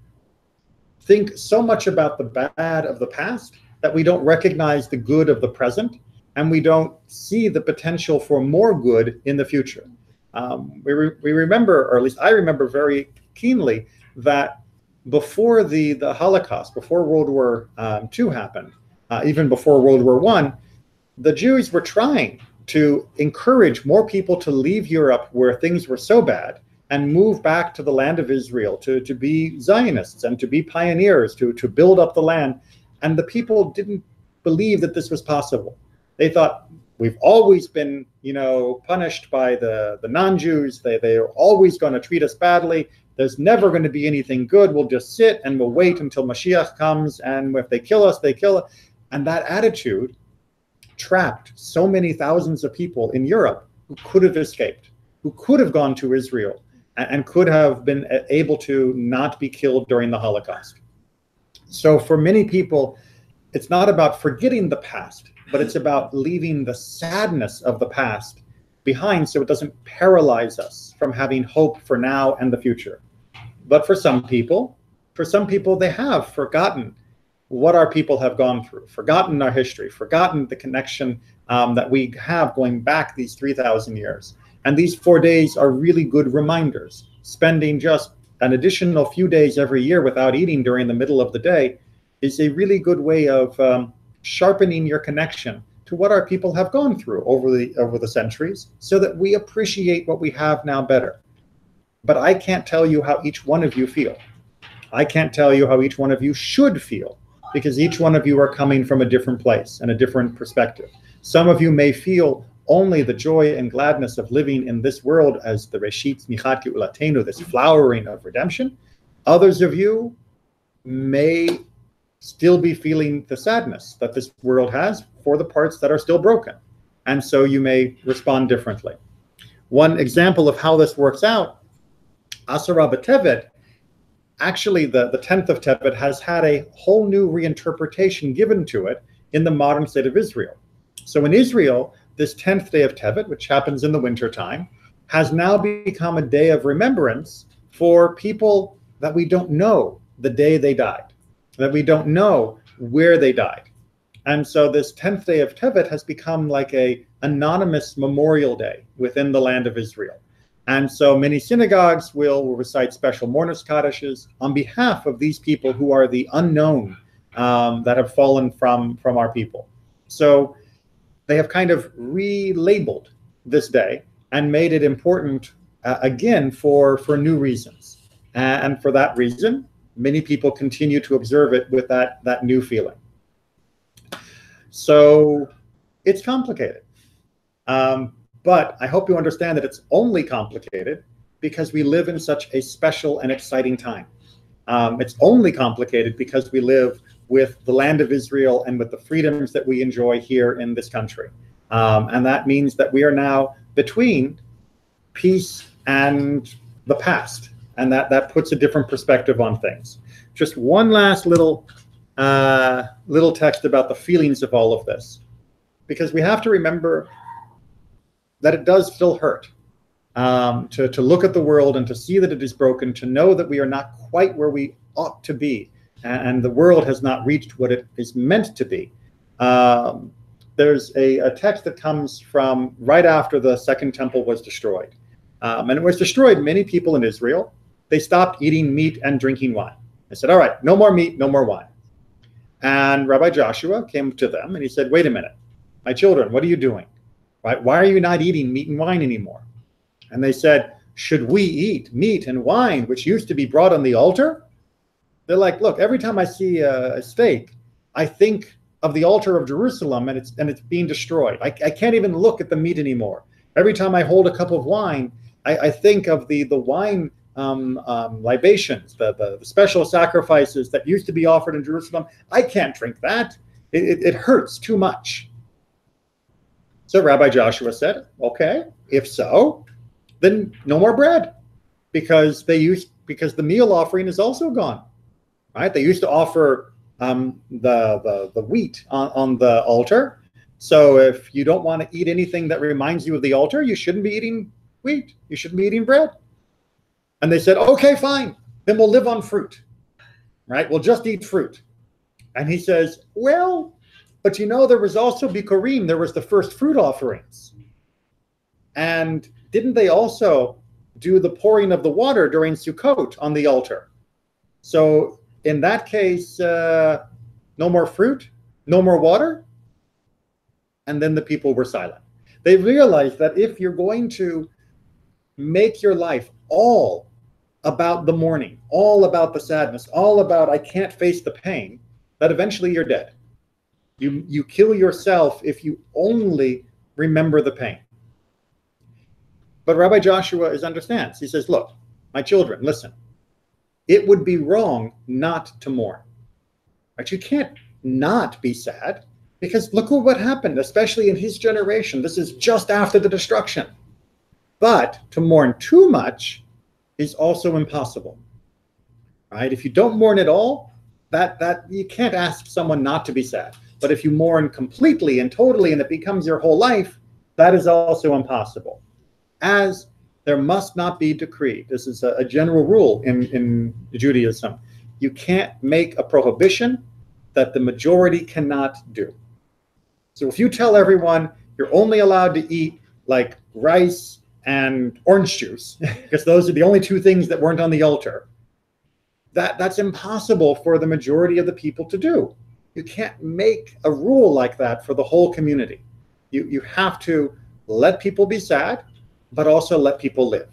think so much about the bad of the past that we don't recognize the good of the present, and we don't see the potential for more good in the future. We remember, or at least I remember very keenly, that before the Holocaust, before World War II happened, even before World War I, the Jews were trying to encourage more people to leave Europe where things were so bad and move back to the land of Israel, to be Zionists and to be pioneers, to build up the land. And the people didn't believe that this was possible. They thought, we've always been, punished by the non-Jews. They are always going to treat us badly. There's never going to be anything good. We'll just sit and we'll wait until Mashiach comes, and if they kill us, they kill us. And that attitude trapped so many thousands of people in Europe who could have escaped, who could have gone to Israel and could have been able to not be killed during the Holocaust. So for many people, it's not about forgetting the past, but it's about leaving the sadness of the past behind so it doesn't paralyze us from having hope for now and the future. But for some people, they have forgotten what our people have gone through, forgotten our history, forgotten the connection that we have going back these 3,000 years. And these 4 days are really good reminders. Spending just an additional few days every year without eating during the middle of the day is a really good way of sharpening your connection to what our people have gone through over the centuries, so that we appreciate what we have now better. But I can't tell you how each one of you feel. I can't tell you how each one of you should feel, because each one of you are coming from a different place and a different perspective. Some of you may feel only the joy and gladness of living in this world as the Reshit Tzmichat Geulatenu, this flowering of redemption. Others of you may still be feeling the sadness that this world has for the parts that are still broken. And so you may respond differently. One example of how this works out, Asara B'Tevet, actually the 10th of Tevet has had a whole new reinterpretation given to it in the modern state of Israel. So in Israel, this 10th day of Tevet, which happens in the wintertime, has now become a day of remembrance for people that we don't know the day they died, that we don't know where they died. And so this 10th day of Tevet has become like a anonymous memorial day within the land of Israel. And so many synagogues will recite special mourners kadishes on behalf of these people who are the unknown that have fallen from our people. So they have kind of relabeled this day and made it important again for new reasons. And for that reason, many people continue to observe it with that new feeling. So it's complicated. But I hope you understand that it's only complicated because we live in such a special and exciting time. It's only complicated because we live with the land of Israel and with the freedoms that we enjoy here in this country. And that means that we are now between peace and the past. And that puts a different perspective on things. Just one last little text about the feelings of all of this, because we have to remember that it does still hurt to look at the world and to see that it is broken, to know that we are not quite where we ought to be, and the world has not reached what it is meant to be. There's a text that comes from right after the Second Temple was destroyed. And it was destroyed, many people in Israel, they stopped eating meat and drinking wine. They said, all right, no more meat, no more wine. And Rabbi Joshua came to them and he said, wait a minute, my children, what are you doing? Right? Why are you not eating meat and wine anymore? And they said, should we eat meat and wine, which used to be brought on the altar? They're like, look, every time I see a steak, I think of the altar of Jerusalem and it's being destroyed. I can't even look at the meat anymore. Every time I hold a cup of wine, I think of the wine libations, the special sacrifices that used to be offered in Jerusalem. I can't drink that. It hurts too much. So Rabbi Joshua said, okay, if so, then no more bread, because the meal offering is also gone. Right? They used to offer the wheat on the altar. So if you don't want to eat anything that reminds you of the altar, you shouldn't be eating wheat. You shouldn't be eating bread. And they said, okay, fine. Then we'll live on fruit. Right? We'll just eat fruit. And he says, well, but there was also Bikurim. There was the first fruit offerings. And didn't they also do the pouring of the water during Sukkot on the altar? So in that case, no more fruit, no more water. And then the people were silent. They realized that if you're going to make your life all about the mourning, all about the sadness, all about I can't face the pain, that eventually you're dead. You kill yourself if you only remember the pain. But Rabbi Joshua understands. He says, look, my children, listen, it would be wrong not to mourn. Right? You can't not be sad. Because look at what happened, especially in his generation. This is just after the destruction. But to mourn too much is also impossible, right? If you don't mourn at all, that you can't ask someone not to be sad. But if you mourn completely and totally and it becomes your whole life, that is also impossible. As there must not be decreed. This is a general rule in Judaism. You can't make a prohibition that the majority cannot do. So if you tell everyone you're only allowed to eat like rice and orange juice, because those are the only two things that weren't on the altar, that's impossible for the majority of the people to do. You can't make a rule like that for the whole community. You have to let people be sad, but also let people live.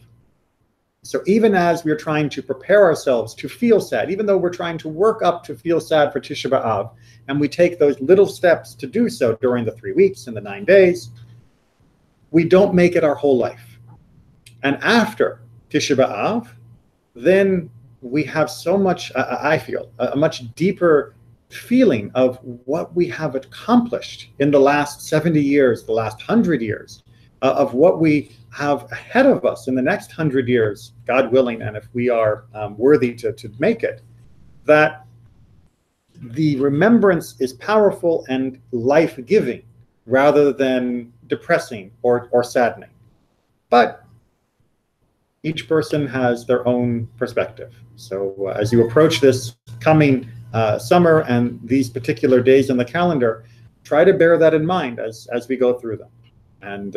So even as we're trying to prepare ourselves to feel sad, even though we're trying to work up to feel sad for Tisha B'Av, and we take those little steps to do so during the 3 weeks and the 9 days, we don't make it our whole life. And after Tisha B'Av, then we have so much, I feel, a much deeper feeling of what we have accomplished in the last 70 years, the last 100 years, of what we have ahead of us in the next 100 years, God willing, and if we are worthy to make it, that the remembrance is powerful and life-giving rather than depressing or saddening. But each person has their own perspective. So as you approach this coming summer and these particular days on the calendar, try to bear that in mind as we go through them. And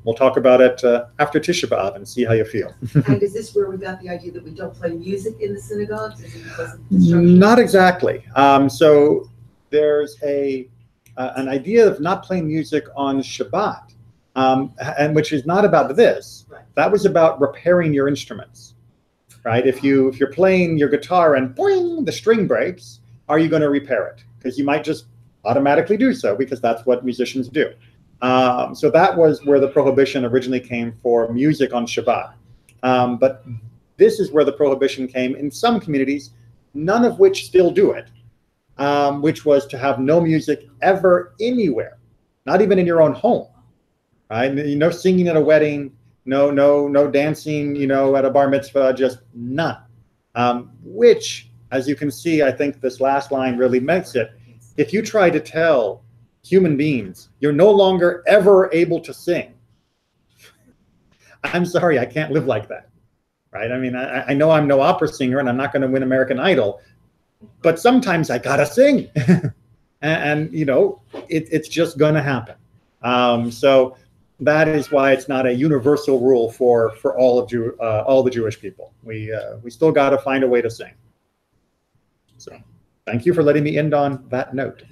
we'll talk about it after Tisha B'Av and see how you feel. And is this where we got the idea that we don't play music in the synagogues? Is it because of construction? Not exactly. So there's an idea of not playing music on Shabbat, and which is not about this. Right. That was about repairing your instruments, right? If you're playing your guitar and boing, the string breaks, are you going to repair it? Because you might just automatically do so because that's what musicians do. So that was where the prohibition originally came for music on Shabbat. But this is where the prohibition came in some communities, none of which still do it, which was to have no music ever anywhere, not even in your own home, right? No singing at a wedding, no dancing, at a bar mitzvah, just none. Which, as you can see, I think this last line really makes it. If you try to tell human beings you're no longer ever able to sing, I'm sorry, I can't live like that, right? I mean, I know I'm no opera singer and I'm not going to win American Idol, but sometimes I gotta sing. and it's just going to happen. So that is why it's not a universal rule for all the Jewish people. We still got to find a way to sing. So thank you for letting me end on that note.